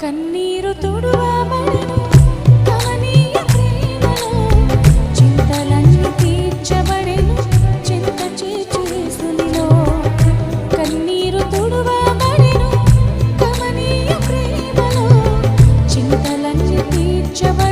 కన్నీరు తుడువబడెను కమనీయ ప్రేమలో, చింతలన్నీ తీర్చబడెను చింత చేర్చు యేసునిలో. కన్నీరు తుడువబడెను కమనీయ ప్రేమలో, చింతలన్నీ తీర్చబడెను